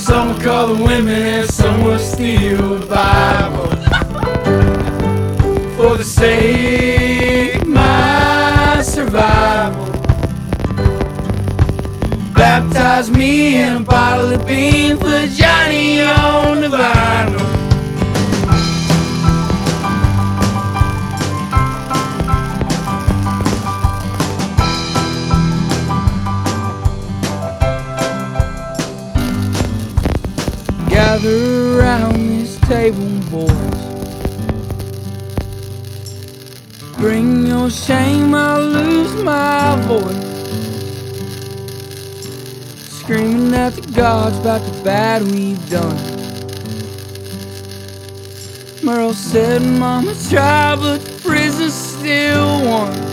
Some will call the women and some will steal the Bible for the sake of my survival. Baptize me in a bottle of beans, put Johnny on the vinyl. Gather around this table, boys. Bring your shame, I'll lose my voice. Screaming at the gods about the bad we've done. Merle said, Mama tried, but the prison still won.